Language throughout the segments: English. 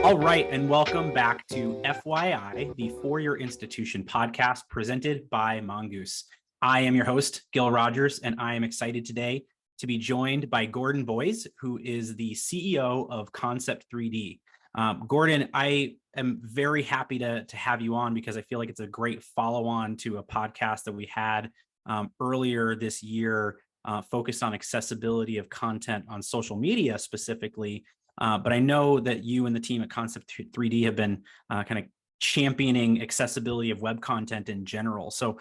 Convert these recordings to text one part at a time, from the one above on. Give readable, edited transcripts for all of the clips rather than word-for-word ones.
All right, and welcome back to FYI, the For Your Institution podcast presented by Mongoose. I am your host, Gil Rogers, and I am excited today to be joined by Gordon Boys, who is the CEO of Concept3D. Gordon, I am very happy to have you on because I feel like it's a great follow-on to a podcast that we had earlier this year focused on accessibility of content on social media specifically. But I know that you and the team at Concept3D have been kind of championing accessibility of web content in general. So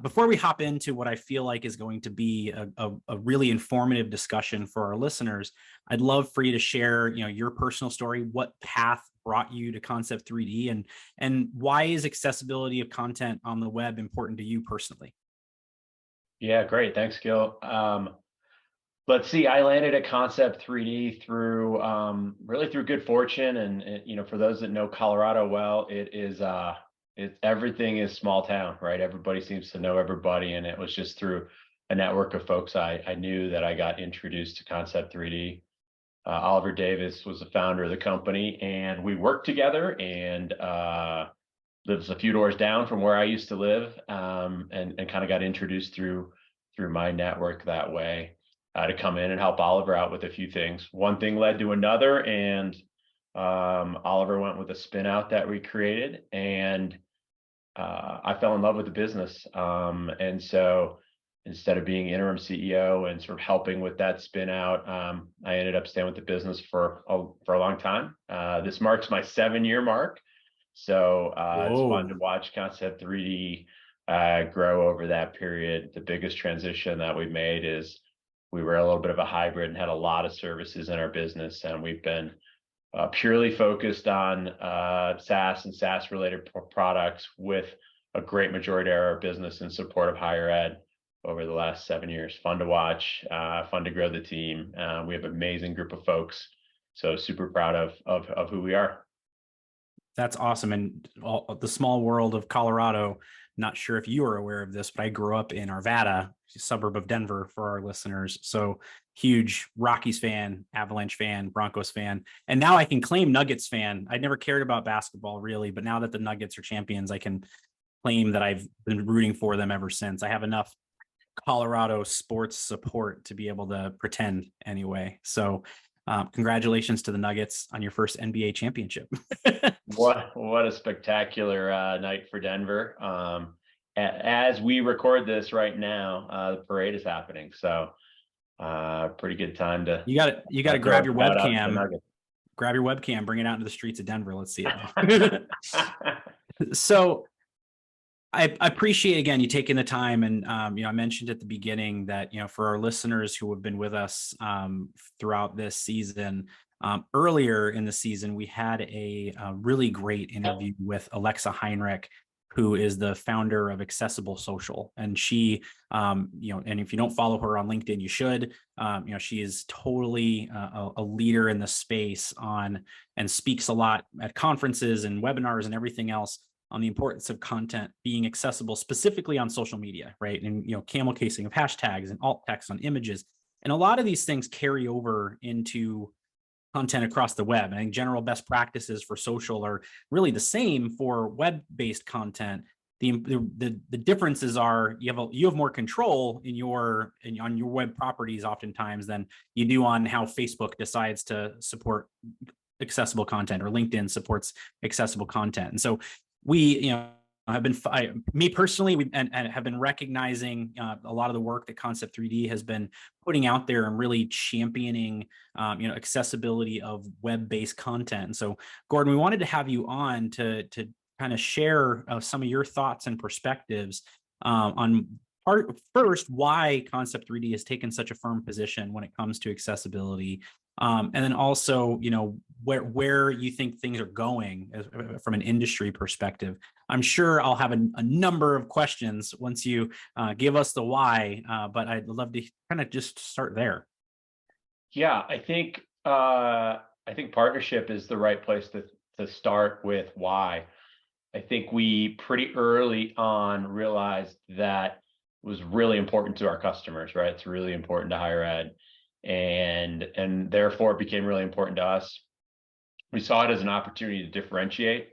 before we hop into what I feel like is going to be a really informative discussion for our listeners, I'd love for you to share, your personal story, what path brought you to Concept3D, and why is accessibility of content on the web important to you personally? Yeah, great. Thanks, Gil. Let's see. I landed at Concept3D through really through good fortune, and for those that know Colorado well, everything is small town, right? Everybody seems to know everybody, and it was just through a network of folks I knew that I got introduced to Concept3D. Oliver Davis was the founder of the company, and we worked together, and lives a few doors down from where I used to live, and kind of got introduced through my network that way. To come in and help Oliver out with a few things. One thing led to another, and Oliver went with a spin out that we created, and I fell in love with the business. And so instead of being interim CEO and sort of helping with that spin out, I ended up staying with the business for a long time. This marks my 7-year mark. So it's fun to watch Concept3D grow over that period. The biggest transition that we've made is we were a little bit of a hybrid and had a lot of services in our business, and we've been purely focused on SaaS and SaaS related products, with a great majority of our business in support of higher ed over the last 7 years. Fun to watch, fun to grow the team. We have an amazing group of folks, so super proud of who we are. That's awesome. And the small world of Colorado, not sure if you are aware of this, but I grew up in Arvada, a suburb of Denver for our listeners. So huge Rockies fan, Avalanche fan, Broncos fan. And now I can claim Nuggets fan. I never cared about basketball really, but now that the Nuggets are champions, I can claim that I've been rooting for them ever since. I have enough Colorado sports support to be able to pretend anyway. So congratulations to the Nuggets on your first NBA championship. What a spectacular night for Denver. As we record this right now, the parade is happening. So pretty good time to you got to grab your webcam. Grab your webcam, bring it out into the streets of Denver. Let's see it. So I appreciate, again, you taking the time. And, I mentioned at the beginning that, for our listeners who have been with us throughout this season, earlier in the season, we had a really great interview with Alexa Heinrich, who is the founder of Accessible Social. And she, and if you don't follow her on LinkedIn, you should. She is totally a leader in the space and speaks a lot at conferences and webinars and everything else on the importance of content being accessible, specifically on social media, right? And, camel casing of hashtags and alt text on images. And a lot of these things carry over into content across the web. I think general best practices for social are really the same for web-based content. The differences are you have more control on your web properties oftentimes than you do on how Facebook decides to support accessible content, or LinkedIn supports accessible content. And so we, have been, me personally, have been recognizing a lot of the work that Concept3D has been putting out there and really championing, accessibility of web-based content. And so, Gordon, we wanted to have you on to kind of share some of your thoughts and perspectives on first, why Concept3D has taken such a firm position when it comes to accessibility. And then also, where you think things are going from an industry perspective. I'm sure I'll have a number of questions once you give us the why, but I'd love to kind of just start there. Yeah, I think partnership is the right place to start with why. I think we pretty early on realized that it was really important to our customers, right? It's really important to higher ed, and therefore it became really important to us. We saw it as an opportunity to differentiate.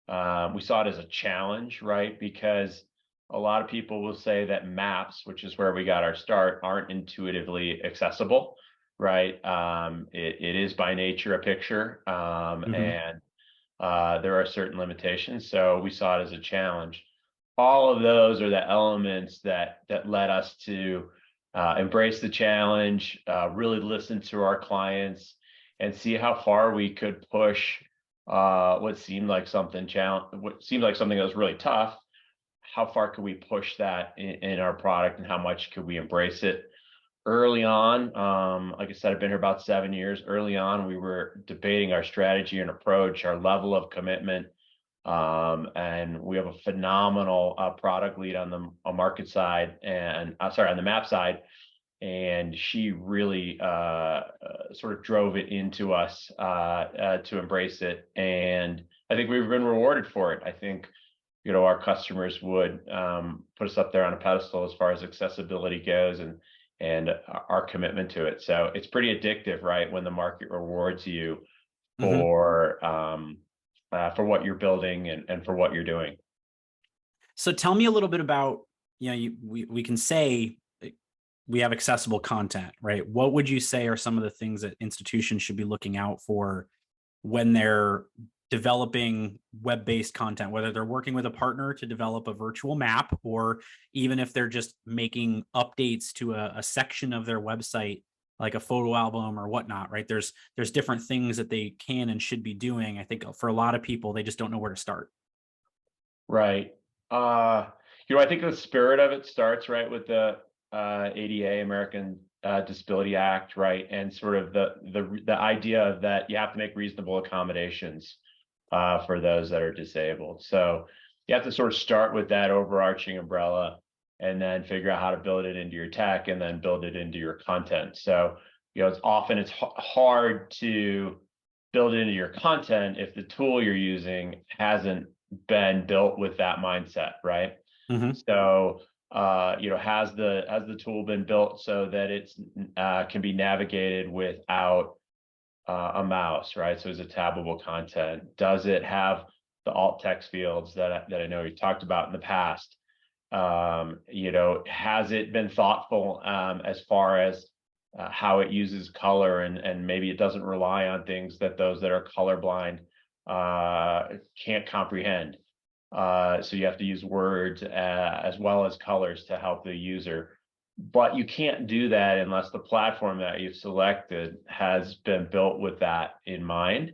We saw it as a challenge, right? Because a lot of people will say that maps, which is where we got our start, aren't intuitively accessible, right? It is by nature a picture, and there are certain limitations. So we saw it as a challenge. All of those are the elements that led us to embrace the challenge, really listen to our clients, and see how far we could push what seemed like something that was really tough. How far could we push that in our product, and how much could we embrace it? Early on, like I said, I've been here about 7 years. Early on, we were debating our strategy and approach, our level of commitment, and we have a phenomenal product lead on the market side, and on the map side, and she really sort of drove it into us to embrace it, and I think we've been rewarded for it. I think our customers would put us up there on a pedestal as far as accessibility goes, and our commitment to it. So it's pretty addictive, right? When the market rewards you for what you're building and for what you're doing. So tell me a little bit about, we can say we have accessible content, right? What would you say are some of the things that institutions should be looking out for when they're developing web-based content, whether they're working with a partner to develop a virtual map, or even if they're just making updates to a section of their website, like a photo album or whatnot, right? There's different things that they can and should be doing. I think for a lot of people, they just don't know where to start. Right. I think the spirit of it starts right with the ADA, American Disability Act, right, and sort of the idea that you have to make reasonable accommodations for those that are disabled. So you have to sort of start with that overarching umbrella, and then figure out how to build it into your tech, and then build it into your content. So it's hard to build it into your content if the tool you're using hasn't been built with that mindset, right? So has the tool been built so that it's can be navigated without a mouse, right? So is it tabbable content? Does it have the alt text fields that I know you talked about in the past? Has it been thoughtful as far as how it uses color, and maybe it doesn't rely on things that those that are colorblind can't comprehend. So you have to use words as well as colors to help the user. But you can't do that unless the platform that you've selected has been built with that in mind.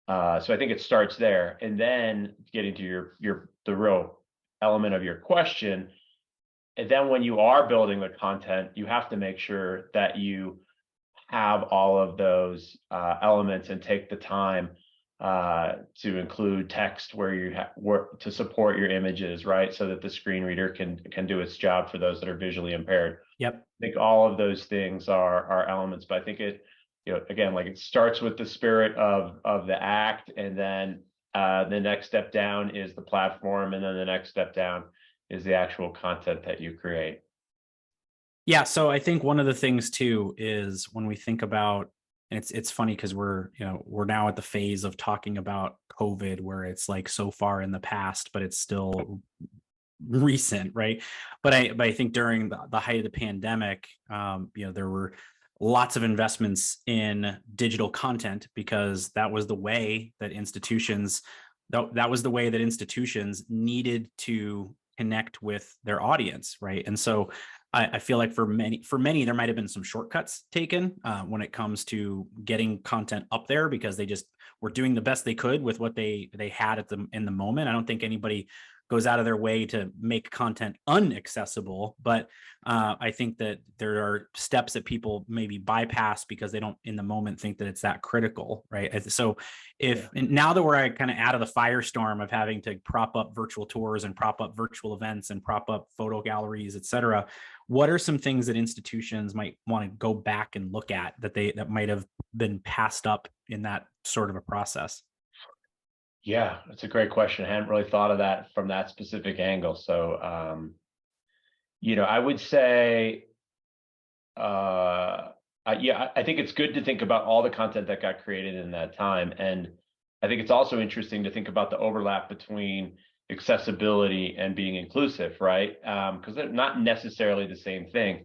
So I think it starts there, and then getting to the real element of your question. And then when you are building the content, you have to make sure that you have all of those elements, and take the time to include text where you to support your images, right? So that the screen reader can do its job for those that are visually impaired. Yep. I think all of those things are elements, but I think it, again, like it starts with the spirit of the act, and then the next step down is the platform, and then the next step down is the actual content that you create. Yeah. So I think one of the things too is when we think about, and it's funny because we're now at the phase of talking about COVID where it's like so far in the past, but it's still recent, right? But I think during the height of the pandemic, there were lots of investments in digital content, because that was the way that institutions needed to connect with their audience, right? And so I feel like for many, there might have been some shortcuts taken when it comes to getting content up there, because they just were doing the best they could with what they had in the moment. I don't think anybody goes out of their way to make content unaccessible, but I think that there are steps that people maybe bypass because they don't in the moment think that it's that critical, right? So now that we're kind of out of the firestorm of having to prop up virtual tours and prop up virtual events and prop up photo galleries, et cetera, what are some things that institutions might want to go back and look at that might have been passed up in that sort of a process? Yeah, that's a great question. I hadn't really thought of that from that specific angle. So, I would say Yeah, I think it's good to think about all the content that got created in that time. And I think it's also interesting to think about the overlap between accessibility and being inclusive, right? Because they're not necessarily the same thing.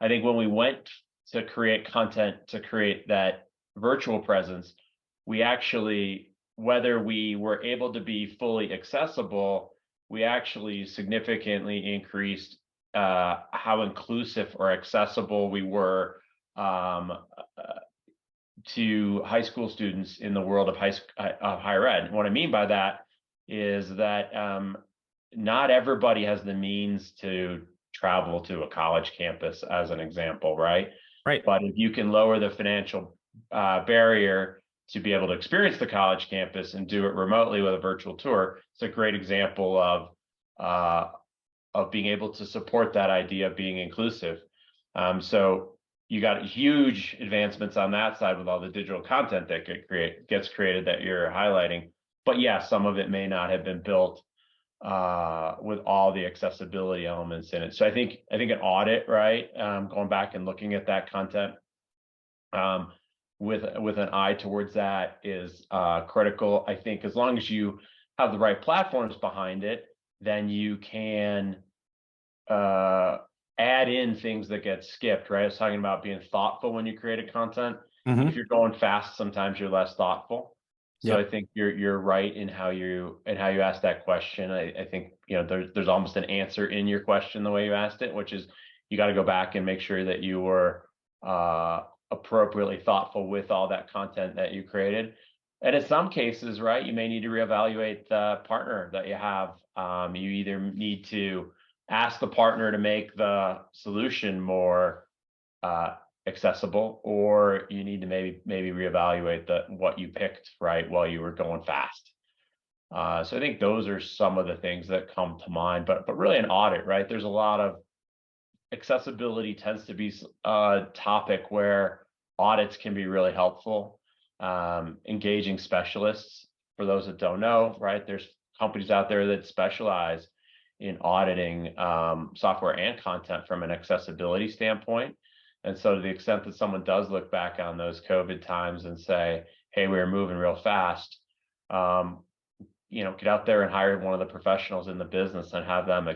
I think when we went to create content to create that virtual presence, we actually, whether we were able to be fully accessible, we actually significantly increased how inclusive or accessible we were um, to high school students in the world of higher ed. And what I mean by that is that not everybody has the means to travel to a college campus, as an example, right? Right. But if you can lower the financial barrier to be able to experience the college campus and do it remotely with a virtual tour, it's a great example of being able to support that idea of being inclusive. So you got huge advancements on that side with all the digital content that gets created that you're highlighting. But yeah, some of it may not have been built with all the accessibility elements in it. So I think an audit, right, going back and looking at that content with an eye towards that is critical. I think as long as you have the right platforms behind it, then you can add in things that get skipped, right? I was talking about being thoughtful when you create a content. Mm-hmm. If you're going fast, sometimes you're less thoughtful. So Yep. I think you're right in how you asked that question. I think there's almost an answer in your question the way you asked it, which is you got to go back and make sure that you were appropriately thoughtful with all that content that you created. And in some cases, right, you may need to reevaluate the partner that you have. You either need to ask the partner to make the solution more accessible, or you need to maybe reevaluate what you picked, right, while you were going fast. So I think those are some of the things that come to mind. But really, an audit, right? There's a lot of accessibility tends to be a topic where audits can be really helpful. Engaging specialists, for those that don't know, right? There's companies out there that specialize in auditing software and content from an accessibility standpoint. And so to the extent that someone does look back on those COVID times and say, hey, we were moving real fast, get out there and hire one of the professionals in the business and have them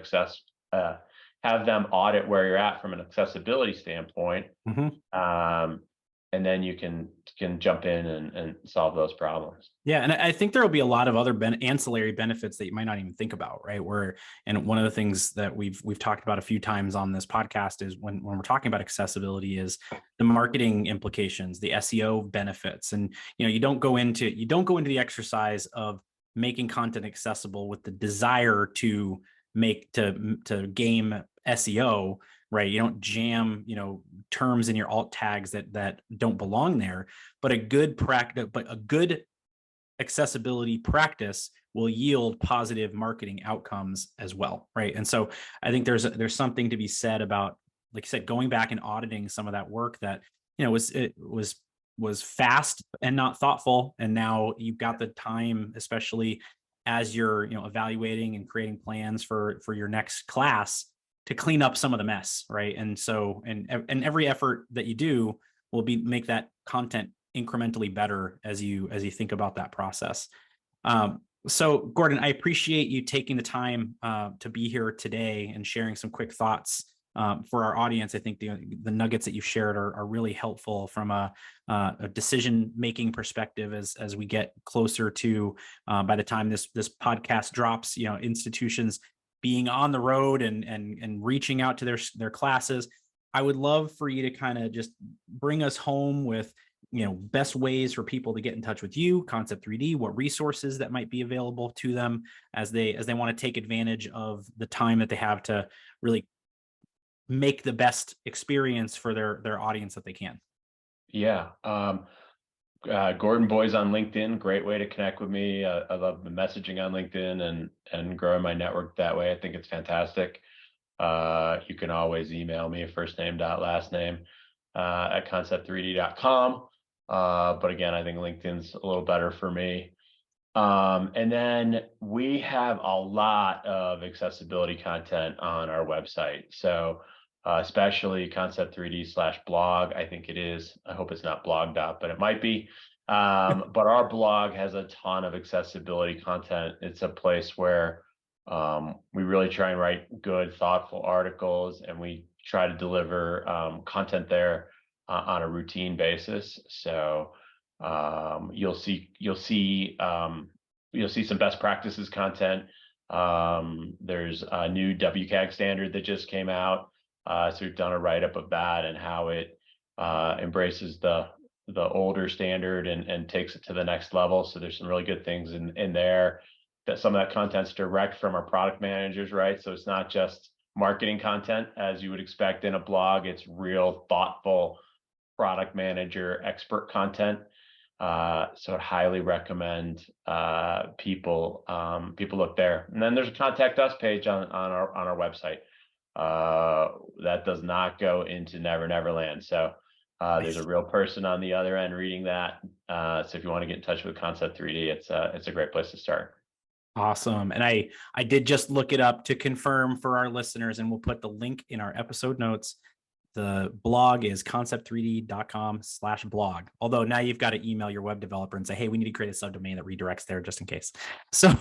have them audit where you're at from an accessibility standpoint. Mm-hmm. And then you can jump in and solve those problems. Yeah, and I think there will be a lot of other ancillary benefits that you might not even think about, right? And one of the things that we've talked about a few times on this podcast is when we're talking about accessibility is the marketing implications, the SEO benefits, and you don't go into the exercise of making content accessible with the desire to game SEO, right? You don't jam, terms in your alt tags that don't belong there, but a good accessibility practice will yield positive marketing outcomes as well, right? And so I think there's something to be said about, like you said, going back and auditing some of that work that was fast and not thoughtful, and now you've got the time, especially as you're evaluating and creating plans for your next class, to clean up some of the mess, right? And so and every effort that you do will make that content incrementally better as you think about that process. So Gordon, I appreciate you taking the time to be here today and sharing some quick thoughts for our audience. I think the nuggets that you shared are really helpful from a decision-making perspective as we get closer to by the time this podcast drops, institutions being on the road and reaching out to their classes. I would love for you to kind of just bring us home with best ways for people to get in touch with you, Concept3D, what resources that might be available to them as they want to take advantage of the time that they have to really make the best experience for their audience that they can. Yeah. Gordon Boys on LinkedIn, great way to connect with me. I love the messaging on LinkedIn and growing my network that way. I think it's fantastic. You can always email me, first name last name at concept3d.com. But again, I think LinkedIn's a little better for me. And then we have a lot of accessibility content on our website. So especially Concept3D/blog. I think it is. I hope it's not blog dot, but it might be. But our blog has a ton of accessibility content. It's a place where we really try and write good, thoughtful articles, and we try to deliver content there on a routine basis. So you'll see some best practices content. There's a new WCAG standard that just came out. So we've done a write-up of that and how it embraces the older standard and takes it to the next level. So there's some really good things in there. That some of that content's direct from our product managers, right? So it's not just marketing content as you would expect in a blog. It's real thoughtful product manager expert content. So I'd highly recommend people look there. And then there's a contact us page on our website. That does not go into Never Never Land. So there's a real person on the other end reading that. So if you want to get in touch with Concept3D, it's a great place to start. Awesome. And I did just look it up to confirm for our listeners, and we'll put the link in our episode notes. The blog is concept3d.com/blog. Although now you've got to email your web developer and say, hey, we need to create a subdomain that redirects there just in case. So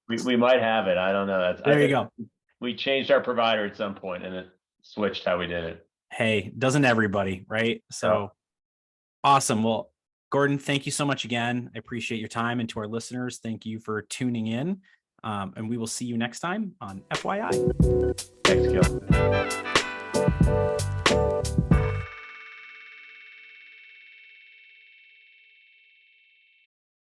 we might have it. I don't know. There you go. We changed our provider at some point and it switched how we did it. Hey, doesn't everybody, right? So Awesome. Well, Gordon, thank you so much again. I appreciate your time. And to our listeners, thank you for tuning in. And we will see you next time on FYI. Thanks, Gil.